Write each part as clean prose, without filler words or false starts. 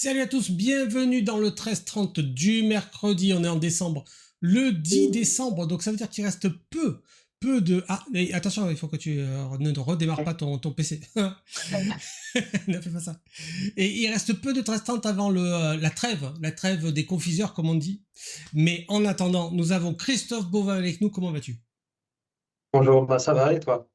Salut à tous, bienvenue dans le 13-30 du mercredi, on est en décembre, le 10 décembre, donc ça veut dire qu'il reste peu de... Ah, mais attention, il faut que tu ne redémarres pas ton PC. Ne fais pas ça. Et il reste peu de 13-30 avant la trêve des confiseurs, comme on dit. Mais en attendant, nous avons Christophe Beauvin avec nous, comment vas-tu? Bonjour, bah ça va et toi?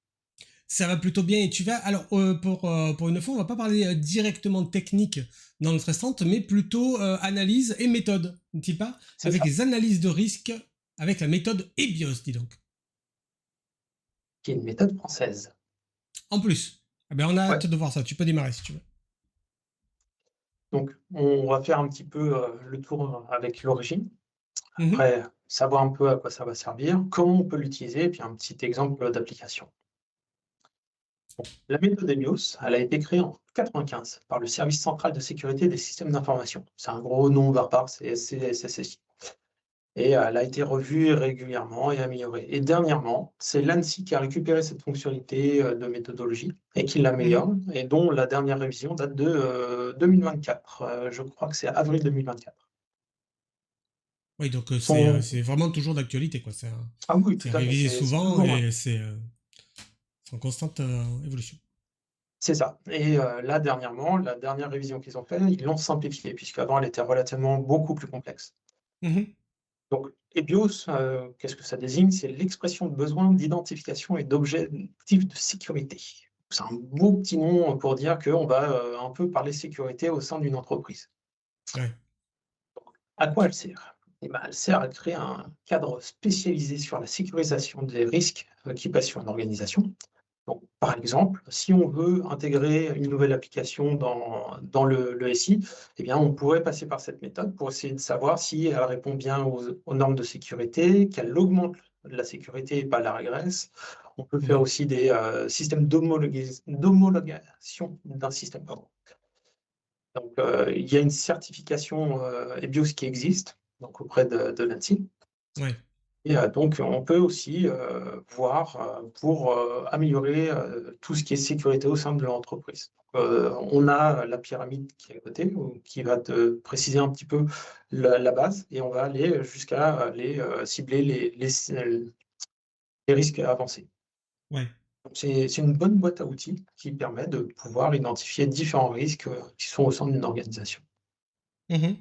Ça va plutôt bien et tu vas. Alors, pour une fois, on va pas parler directement technique dans le 1330, mais plutôt analyse et méthode, n'est-il pas? C'est Avec ça, les analyses de risque, avec la méthode EBIOS, dis donc. qui est une méthode française. En plus, eh ben, on a Ouais, hâte de voir ça. Tu peux démarrer si tu veux. donc on va faire un petit peu le tour avec l'origine. Mhm, Après, savoir un peu à quoi ça va servir, comment on peut l'utiliser, et puis un petit exemple d'application. Bon, la méthode EBIOS, elle a été créée en 95 par le Service central de sécurité des systèmes d'information. C'est un gros nom barbare, c'est SCSI. Et elle a été revue régulièrement et améliorée. Et dernièrement, c'est l'ANSSI qui a récupéré cette fonctionnalité de méthodologie et qui mhm. l'améliore, et dont la dernière révision date de 2024. Je crois que c'est avril 2024. Oui, donc Son... c'est vraiment toujours d'actualité, quoi. Ah oui, C'est tout à fait, révisé c'est souvent toujours... et c'est en constante évolution. C'est ça. Et là, dernièrement, la dernière révision qu'ils ont faite, ils l'ont simplifiée, puisqu'avant, elle était relativement beaucoup plus complexe. Mhm. Donc, EBIOS, qu'est-ce que ça désigne? C'est l'expression de besoin d'identification et d'objectifs de sécurité. C'est un beau petit nom pour dire qu'on va un peu parler sécurité au sein d'une entreprise. Ouais. À quoi elle sert? Eh ben, elle sert à créer un cadre spécialisé sur la sécurisation des risques qui pèsent sur une organisation. Donc, par exemple, si on veut intégrer une nouvelle application dans le SI, eh bien, on pourrait passer par cette méthode pour essayer de savoir si elle répond bien aux normes de sécurité, qu'elle augmente la sécurité et pas la régresse. On peut faire Mhm. aussi des systèmes d'homologation d'un système. Pardon. Donc, il y a une certification EBIOS qui existe donc auprès de l'ANSSI. Ouais. Et donc on peut aussi voir pour améliorer tout ce qui est sécurité au sein de l'entreprise. On a la pyramide qui est à côté, qui va te préciser un petit peu la base, et on va aller jusqu'à aller cibler les risques avancés. Ouais. Donc, c'est une bonne boîte à outils qui permet de pouvoir identifier différents risques qui sont au sein d'une organisation. Mhm.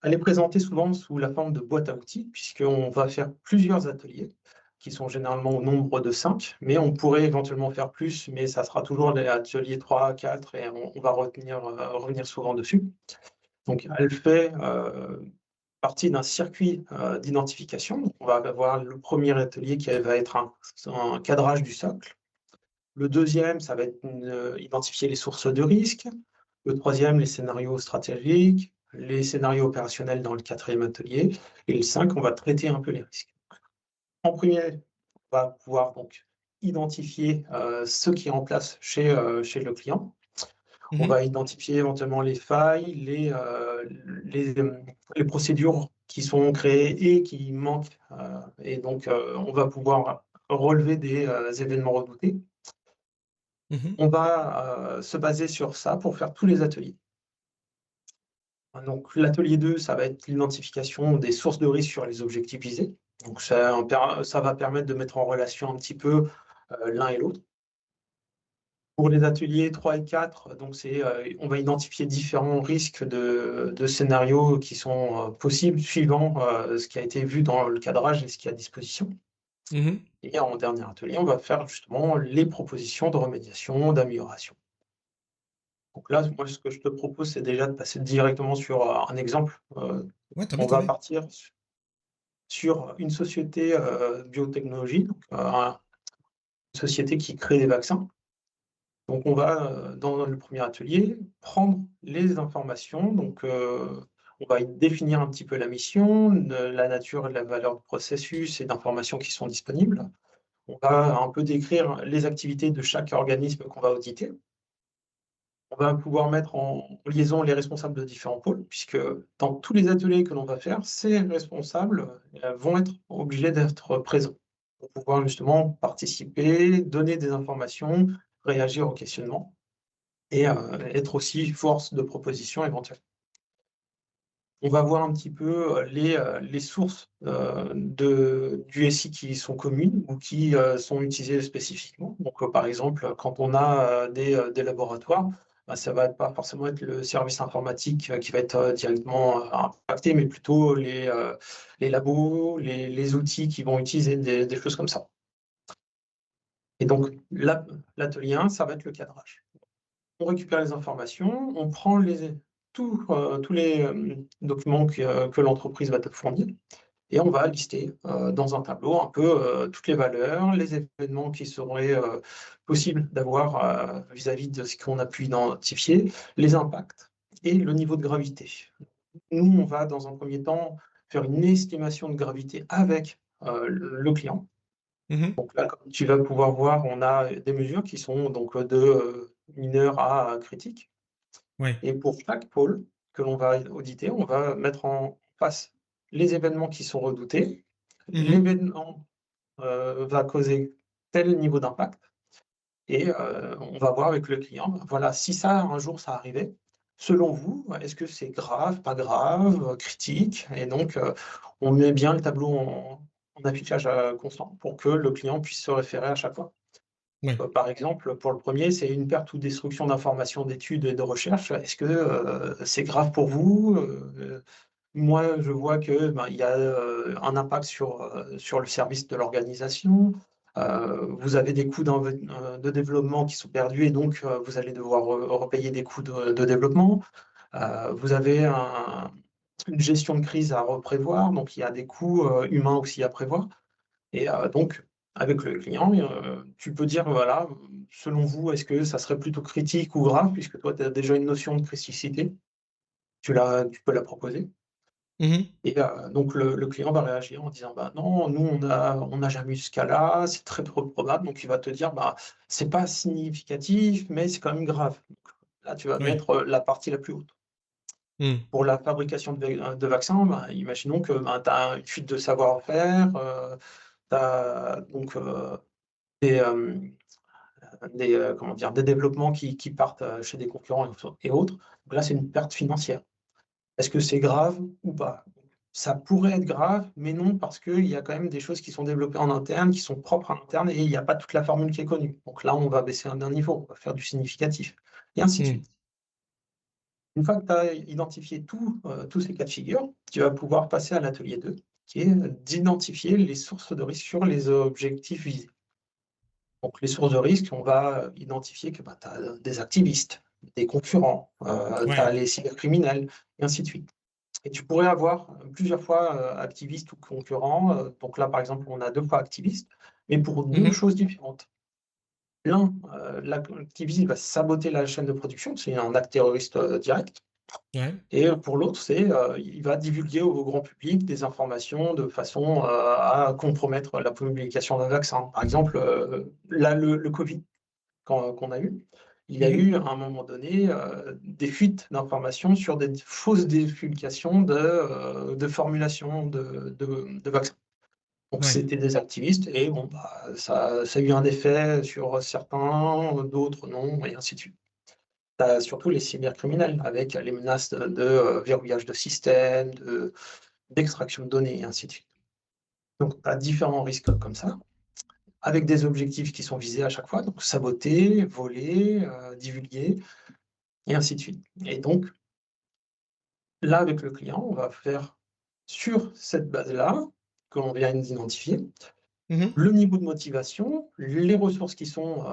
Elle est présentée souvent sous la forme de boîte à outils, puisqu'on va faire plusieurs ateliers, qui sont généralement au nombre de 5, mais on pourrait éventuellement faire plus, mais ça sera toujours les ateliers 3, 4, et on va revenir souvent dessus. Donc, elle fait partie d'un circuit d'identification. Donc, on va avoir le premier atelier qui va être un cadrage du socle. Le deuxième, ça va être identifier les sources de risque. Le troisième, les scénarios stratégiques, les scénarios opérationnels dans le quatrième atelier. Et le 5, on va traiter un peu les risques. En premier, on va pouvoir donc identifier ce qui est en place chez le client. On Mhm. va identifier éventuellement les failles, les procédures qui sont créées et qui manquent. Et donc, on va pouvoir relever des événements redoutés. Mhm. On va se baser sur ça pour faire tous les ateliers. Donc, l'atelier 2, ça va être l'identification des sources de risque sur les objectifs visés. Donc, ça va permettre de mettre en relation un petit peu l'un et l'autre. Pour les ateliers 3 et 4, donc on va identifier différents risques de scénarios qui sont possibles suivant ce qui a été vu dans le cadrage et ce qui est à disposition. Mhm. Et en dernier atelier, on va faire justement les propositions de remédiation, d'amélioration. Donc là, moi, ce que je te propose, c'est déjà de passer directement sur un exemple. Ouais, On t'as va vu. partir sur une société biotechnologie, donc, une société qui crée des vaccins. Donc, on va, dans le premier atelier, prendre les informations. Donc, on va y définir un petit peu la mission, la nature et la valeur du processus et d'informations qui sont disponibles. On va un peu décrire les activités de chaque organisme qu'on va auditer. On va pouvoir mettre en liaison les responsables de différents pôles, puisque dans tous les ateliers que l'on va faire, ces responsables vont être obligés d'être présents pour pouvoir justement participer, donner des informations, réagir aux questionnements. et être aussi force de proposition éventuelle. On va voir un petit peu les sources du SI qui sont communes ou qui sont utilisées spécifiquement. Donc, par exemple, quand on a des laboratoires, bah, ça va pas forcément être le service informatique qui va être directement impacté, mais plutôt les labos, les outils qui vont utiliser des choses comme ça. Et donc, l'atelier 1, ça va être le cadrage. On récupère les informations, on prend tous les documents que l'entreprise va te fournir et on va lister dans un tableau un peu toutes les valeurs, les événements qui seraient possibles d'avoir vis-à-vis de ce qu'on a pu identifier, les impacts et le niveau de gravité. Nous, on va dans un premier temps faire une estimation de gravité avec le client. Mhm. Donc là, comme tu vas pouvoir voir, on a des mesures qui sont donc de mineur à critique. Ouais. Et pour chaque pôle que l'on va auditer, on va mettre en face les événements qui sont redoutés. Mhm. L'événement va causer tel niveau d'impact et on va voir avec le client, ben, voilà, si ça, un jour, ça arrivait, selon vous, est-ce que c'est grave, pas grave, critique? Et donc, on met bien le tableau en affichage constant pour que le client puisse se référer à chaque fois. Ouais. Par exemple, pour le premier, c'est une perte ou destruction d'informations d'études et de recherche. Est-ce que c'est grave pour vous? Moi, je vois que, ben, il y a un impact sur le service de l'organisation. Vous avez des coûts de développement qui sont perdus et donc vous allez devoir repayer des coûts de développement. Vous avez une gestion de crise à reprévoir, donc il y a des coûts humains aussi à prévoir. Et donc, avec le client, tu peux dire, voilà, selon vous, est-ce que ça serait plutôt critique ou grave? Puisque toi, tu as déjà une notion de criticité, tu peux la proposer. Mhm. Et donc le client va réagir en disant: «Bah, non, nous, on n'a jamais eu ce cas-là, c'est très peu probable». Donc il va te dire: «Bah, c'est pas significatif, mais c'est quand même grave». Donc là, tu vas Ouais. mettre la partie la plus haute. Mhm. Pour la fabrication de vaccins, bah, imaginons que, ben, tu as une fuite de savoir-faire, tu as donc des, comment dire? Des développements qui partent, chez des concurrents et autres. Donc là, c'est une perte financière. Est-ce que c'est grave ou pas? Ça pourrait être grave, mais non, parce qu'il y a quand même des choses qui sont développées en interne, qui sont propres à l'interne et il n'y a pas toute la formule qui est connue. Donc là, on va baisser d'un niveau, on va faire du significatif et ainsi de Mhm. suite. Une fois que tu as identifié tous ces cas de figure, tu vas pouvoir passer à l'atelier 2, qui est d'identifier les sources de risque sur les objectifs visés. Donc les sources de risque, on va identifier que, bah, tu as des activistes, des concurrents, tu Ouais. as les cybercriminels et ainsi de suite. Et tu pourrais avoir plusieurs fois activiste ou concurrent. Donc là, par exemple, on a 2 fois activiste, mais pour 2 Mhm. choses différentes. L'un, l'activiste va saboter la chaîne de production, c'est un acte terroriste direct. Ouais. Et pour l'autre, il va divulguer au grand public des informations de façon à compromettre la publication d'un vaccin. Par exemple, là, le Covid qu'on a eu, il y a Mhm. eu à un moment donné des fuites d'informations sur des fausses divulgations de formulations de vaccins. Donc Ouais. c'était des activistes et bon, bah, ça a eu un effet sur certains, d'autres non et ainsi de suite. Tu as surtout les cybercriminels avec les menaces de verrouillage de système, d'extraction de données et ainsi de suite. Donc tu as différents risques comme ça, avec des objectifs qui sont visés à chaque fois, donc saboter, voler, divulguer et ainsi de suite. Et donc là, avec le client, on va faire sur cette base-là, que l'on vient d'identifier, Mhm. le niveau de motivation, les ressources qui sont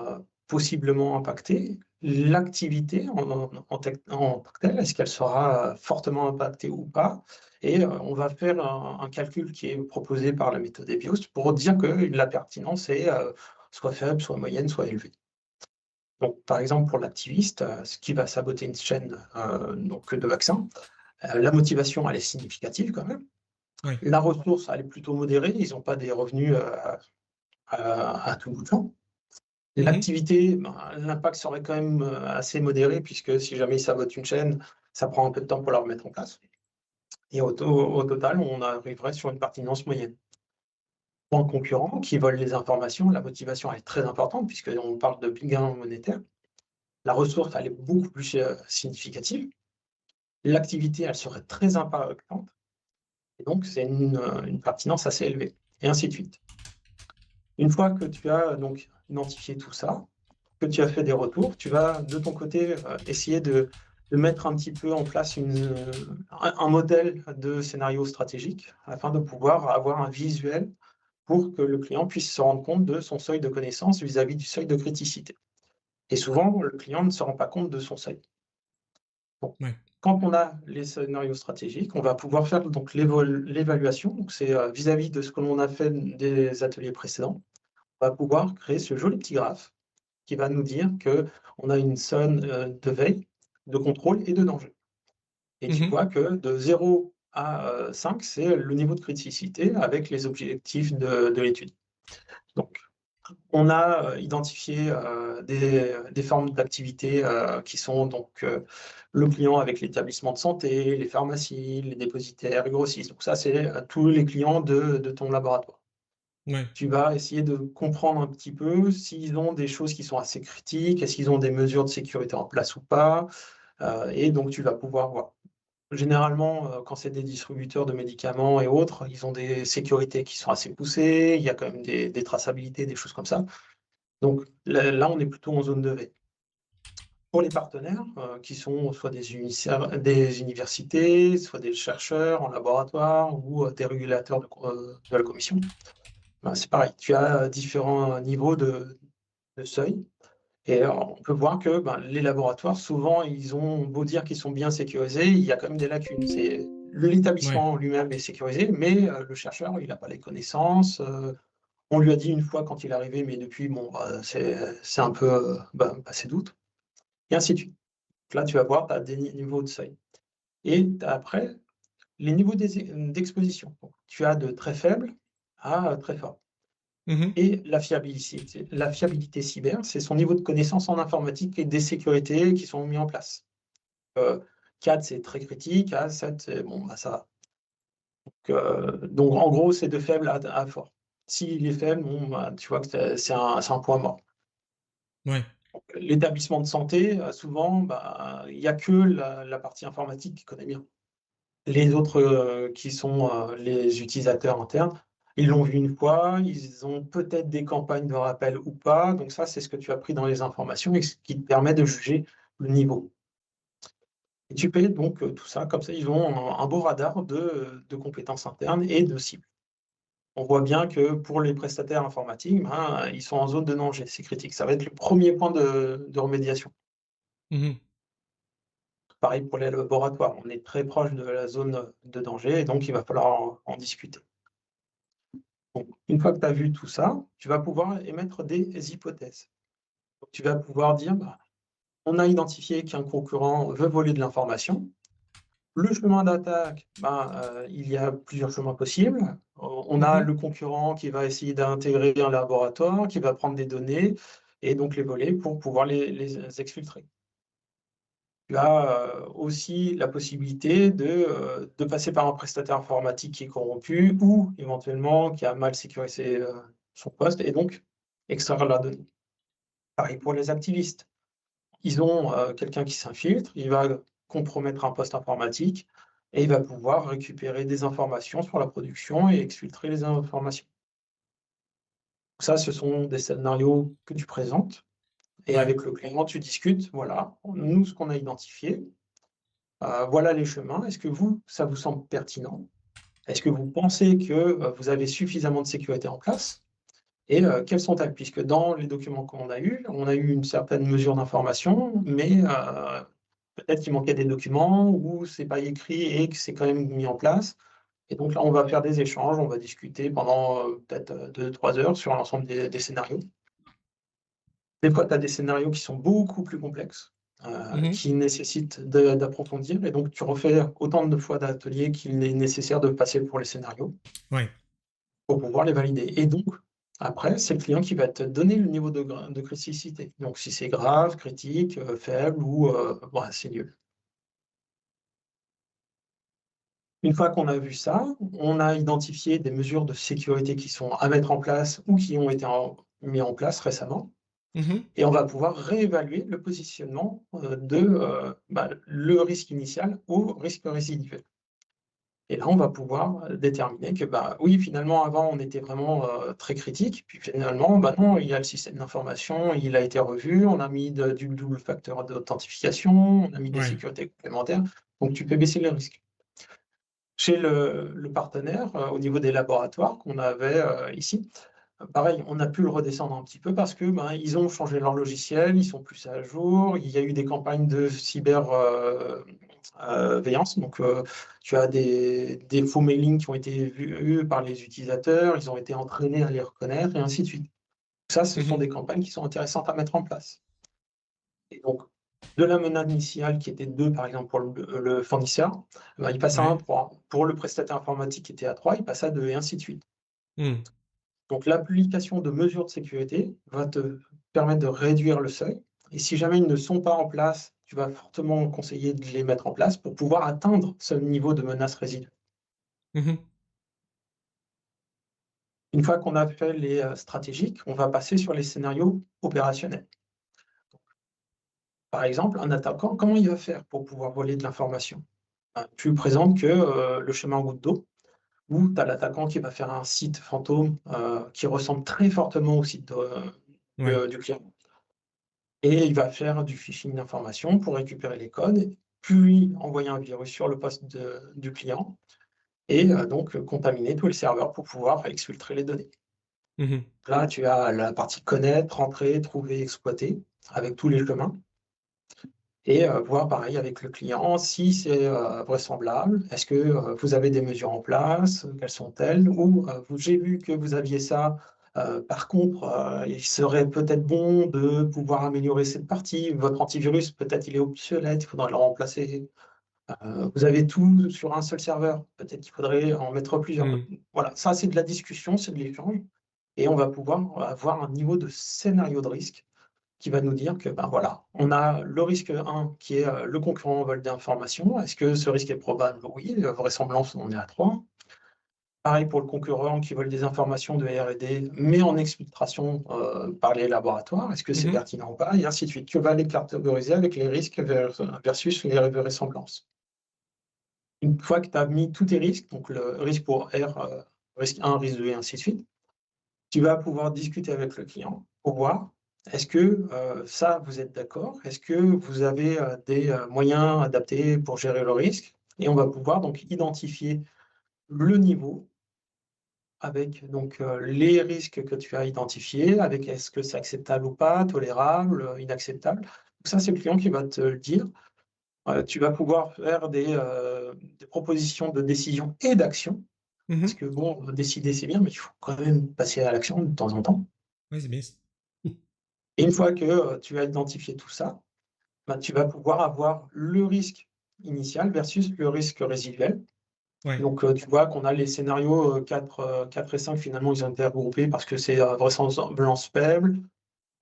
possiblement impactées, l'activité en tant que telle, est-ce qu'elle sera fortement impactée ou pas? Et on va faire un calcul qui est proposé par la méthode EBIOS pour dire que la pertinence est soit faible, soit moyenne, soit élevée. Donc, par exemple, pour l'activiste, ce qui va saboter une chaîne donc de vaccins, la motivation, elle est significative quand même. Ouais. La ressource, elle est plutôt modérée, ils n'ont pas des revenus à tout bout de champ. Mhm. L'activité, ben, l'impact serait quand même assez modéré puisque si jamais ils sabotent une chaîne, ça prend un peu de temps pour la remettre en place. Et au total, on arriverait sur une pertinence moyenne. Pour un concurrent qui vole les informations, la motivation elle est très importante puisqu'on parle de gains monétaires. la ressource, elle est beaucoup plus significative, l'activité, elle serait très impactante, et donc c'est une pertinence assez élevée, et ainsi de suite. Une fois que tu as donc identifié tout ça, que tu as fait des retours, tu vas de ton côté essayer de mettre un petit peu en place un modèle de scénario stratégique afin de pouvoir avoir un visuel pour que le client puisse se rendre compte de son seuil de connaissance vis-à-vis du seuil de criticité. Et souvent, le client ne se rend pas compte de son seuil. Donc, Ouais. quand on a les scénarios stratégiques, on va pouvoir faire donc l'évaluation. Donc, c'est vis-à-vis de ce que l'on a fait des ateliers précédents. On va pouvoir créer ce joli petit graphe qui va nous dire qu'on a une zone de veille, de contrôle et de danger. Et tu Mhm. vois que de 0 à 5, c'est le niveau de criticité avec les objectifs de l'étude. Donc, on a identifié des formes d'activité qui sont donc le client avec l'établissement de santé, les pharmacies, les dépositaires, les grossistes. Donc ça, c'est tous les clients de ton laboratoire. Ouais. Tu vas essayer de comprendre un petit peu s'ils ont des choses qui sont assez critiques, est-ce qu'ils ont des mesures de sécurité en place ou pas, et donc tu vas pouvoir voir. Généralement, quand c'est des distributeurs de médicaments et autres, ils ont des sécurités qui sont assez poussées, il y a quand même des traçabilités, des choses comme ça. Donc là, on est plutôt en zone de veille. Pour les partenaires, qui sont soit des universités, soit des chercheurs en laboratoire ou des régulateurs de la commission, ben, c'est pareil, tu as différents niveaux de seuil. Et on peut voir que ben, les laboratoires, souvent, ils ont beau dire qu'ils sont bien sécurisés, il y a quand même des lacunes. Ouais. L'établissement lui-même est sécurisé, mais le chercheur, il n'a pas les connaissances. On lui a dit une fois quand il est arrivé, mais depuis, bon, bah, c'est un peu passé doute, et ainsi de suite. Donc là, tu vas voir, tu as des niveaux de seuil. Et après, les niveaux d'exposition. Donc, tu as de très faibles à très forts. Mhm. Et la fiabilité cyber, c'est son niveau de connaissance en informatique et des sécurités qui sont mis en place. 4, c'est très critique, à 7, c'est bon, bah, ça va. Donc en gros, c'est de faible à fort. S'il est faible, bon, bah, tu vois que c'est un point mort. Ouais. L'établissement de santé, souvent, bah, il y a que la partie informatique qui connaît bien. Les autres, qui sont, les utilisateurs internes, ils l'ont vu une fois, ils ont peut-être des campagnes de rappel ou pas, donc ça, c'est ce que tu as pris dans les informations et ce qui te permet de juger le niveau. Et tu payes donc, tout ça, comme ça, ils ont un beau radar de compétences internes et de cibles. On voit bien que pour les prestataires informatiques, ben, ils sont en zone de danger, c'est critique. Ça va être le premier point de remédiation. Mhm. Pareil pour les laboratoires, on est très proche de la zone de danger et donc il va falloir en discuter. Donc, une fois que tu as vu tout ça, tu vas pouvoir émettre des hypothèses. Donc, tu vas pouvoir dire, bah, on a identifié qu'un concurrent veut voler de l'information. Le chemin d'attaque, il y a plusieurs chemins possibles. On a Mhm. le concurrent qui va essayer d'intégrer un laboratoire, qui va prendre des données et donc les voler pour pouvoir les exfiltrer. Tu as aussi la possibilité de passer par un prestataire informatique qui est corrompu ou éventuellement qui a mal sécurisé son poste et donc extraire la donnée. Pareil pour les activistes. Ils ont quelqu'un qui s'infiltre, il va compromettre un poste informatique et il va pouvoir récupérer des informations sur la production et exfiltrer les informations. Ça, ce sont des scénarios que tu présentes et Ouais. avec le client, tu discutes, voilà, nous, ce qu'on a identifié, voilà les chemins. Est-ce que ça vous semble pertinent? Est-ce que vous pensez que vous avez suffisamment de sécurité en place? Et quelles sont-elles? Puisque dans les documents qu'on a eus, on a eu une certaine mesure d'information, mais peut-être qu'il manquait des documents ou c'est pas écrit et que c'est quand même mis en place. Et donc là, on va faire des échanges, on va discuter pendant peut-être 2-3 heures sur l'ensemble des scénarios. Des fois, tu as des scénarios qui sont beaucoup plus complexes, Mhm. qui nécessitent d'approfondir, et donc tu refais autant de fois d'ateliers qu'il est nécessaire de passer pour les scénarios Ouais. pour pouvoir les valider. Et donc, après, c'est le client qui va te donner le niveau de criticité. Donc, si c'est grave, critique, faible ou c'est nul. Une fois qu'on a vu ça, on a identifié des mesures de sécurité qui sont à mettre en place ou qui ont été mis en place récemment. Mhm. Et on va pouvoir réévaluer le positionnement le risque initial au risque résiduel. Et là, on va pouvoir déterminer que, oui, finalement, avant, on était vraiment très critique. Puis finalement, non, il y a le système d'information, il a été revu, on a mis du double facteur d'authentification, on a mis des Ouais. sécurités complémentaires. Donc, tu peux baisser les risques. Chez le partenaire, au niveau des laboratoires qu'on avait ici, pareil, on a pu le redescendre un petit peu parce que ils ont changé leur logiciel, ils sont plus à jour. Il y a eu des campagnes de cyber veillance. Donc, tu as des faux mailings qui ont été vus par les utilisateurs, ils ont été entraînés à les reconnaître et ainsi de suite. Ça, ce sont Mhm. des campagnes qui sont intéressantes à mettre en place. Et donc, de la menace initiale qui était 2, par exemple, pour le fournisseur, il passe à Ouais. 1, 3. Pour le prestataire informatique qui était à 3, il passe à 2 et ainsi de suite. Mhm. Donc l'application de mesures de sécurité va te permettre de réduire le seuil et si jamais ils ne sont pas en place, tu vas fortement conseiller de les mettre en place pour pouvoir atteindre ce niveau de menace résiduelle. Mhm. Une fois qu'on a fait les stratégiques, on va passer sur les scénarios opérationnels. Par exemple, un attaquant, comment il va faire pour pouvoir voler de l'information? Tu lui présentes que le chemin en goutte d'eau, où tu as l'attaquant qui va faire un site fantôme qui ressemble très fortement au site Ouais. du client. Et il va faire du phishing d'informations pour récupérer les codes, puis envoyer un virus sur le poste du client et donc contaminer tout le serveur pour pouvoir exfiltrer les données. Mhm. Là, tu as la partie connaître, rentrer, trouver, exploiter avec tous les chemins et voir pareil avec le client si c'est vraisemblable. Est-ce que vous avez des mesures en place? Quelles sont-elles? Ou j'ai vu que vous aviez ça. Par contre, il serait peut-être bon de pouvoir améliorer cette partie. Votre antivirus, peut-être il est obsolète, il faudrait le remplacer. Vous avez tout sur un seul serveur, peut-être qu'il faudrait en mettre plusieurs. Mhm. Voilà, ça c'est de la discussion, c'est de l'échange, et on va pouvoir avoir un niveau de scénario de risque qui va nous dire que, voilà, on a le risque 1 qui est le concurrent vol d'informations. Est-ce que ce risque est probable? Oui, vraisemblance, on est à 3. Pareil pour le concurrent qui vole des informations de R&D, mais en exfiltration par les laboratoires. Est-ce que c'est Mhm. pertinent ou pas? Et ainsi de suite. Tu vas les catégoriser avec les risques versus les vraisemblances. Une fois que tu as mis tous tes risques, donc le risque pour R, risque 1, risque 2 et ainsi de suite, tu vas pouvoir discuter avec le client pour voir est-ce que ça, vous êtes d'accord? Est-ce que vous avez des moyens adaptés pour gérer le risque? Et on va pouvoir donc identifier le niveau avec donc les risques que tu as identifiés, avec est-ce que c'est acceptable ou pas, tolérable, inacceptable. Donc ça, c'est le client qui va te le dire. Tu vas pouvoir faire des propositions de décision et d'action. Parce Mhm. que bon, décider, c'est bien, mais il faut quand même passer à l'action de temps en temps. Ouais, c'est bien ça. Et une fois que tu as identifié tout ça, tu vas pouvoir avoir le risque initial versus le risque résiduel. Ouais. Donc, tu vois qu'on a les scénarios 4 et 5, finalement, ils ont été regroupés parce que c'est vraisemblance faible.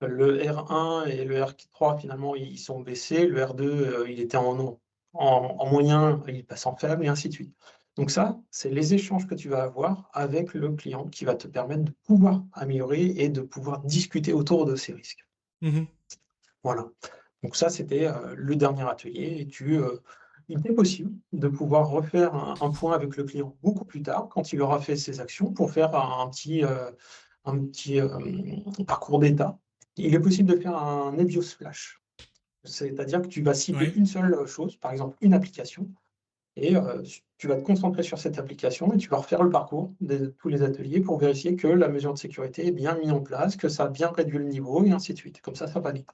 Le R1 et le R3, finalement, ils sont baissés. Le R2, il était en moyen, il passe en faible, et ainsi de suite. Donc ça, c'est les échanges que tu vas avoir avec le client qui va te permettre de pouvoir améliorer et de pouvoir discuter autour de ces risques. Mhm. Voilà. Donc ça, c'était le dernier atelier. Et il est possible de pouvoir refaire un point avec le client beaucoup plus tard, quand il aura fait ses actions, pour faire un petit parcours d'état. Il est possible de faire un EBIOS flash. C'est-à-dire que tu vas cibler Ouais. une seule chose, par exemple une application, et tu vas te concentrer sur cette application et tu vas refaire le parcours de tous les ateliers pour vérifier que la mesure de sécurité est bien mise en place, que ça a bien réduit le niveau, et ainsi de suite. Comme ça valide.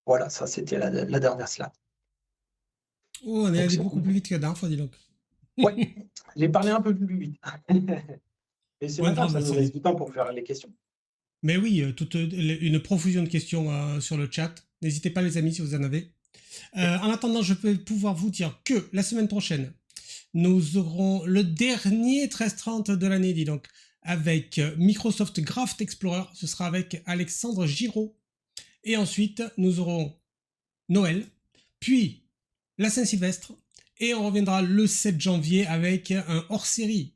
Voilà, ça c'était la dernière slide. Oh, on est Donc allé c'est beaucoup plus vite que la dernière fois, dis donc. ouais, j'ai parlé un peu plus vite. Et c'est Ouais, pas grave, non, ça mais nous laisse du temps pour faire les questions. Mais oui, une profusion de questions sur le chat. N'hésitez pas, les amis, si vous en avez. En attendant, je vais pouvoir vous dire que la semaine prochaine, nous aurons le dernier 1330 de l'année, dis donc, avec Microsoft Graph Explorer. Ce sera avec Alexandre Giraud. Et ensuite, nous aurons Noël, puis la Saint-Sylvestre, et on reviendra le 7 janvier avec un hors-série.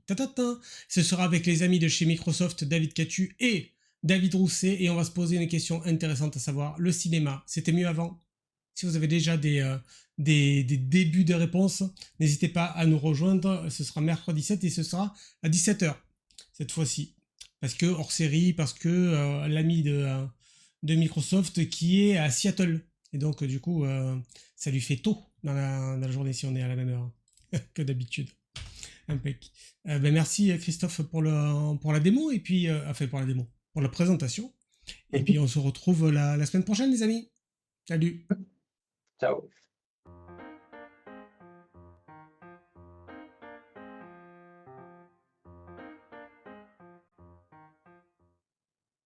Ce sera avec les amis de chez Microsoft, David Catu et David Rousset, et on va se poser une question intéressante, à savoir, le cinéma, c'était mieux avant? Si vous avez déjà des débuts de réponses, n'hésitez pas à nous rejoindre. Ce sera mercredi 7 et ce sera à 17h cette fois-ci. Parce que hors série, parce que l'ami de Microsoft qui est à Seattle. Et donc, du coup, ça lui fait tôt dans la journée si on est à la même heure que d'habitude. Impec. Ben merci Christophe pour la démo, et puis, enfin pour la démo, pour la présentation. Et puis on se retrouve la semaine prochaine, les amis. Salut. Ciao.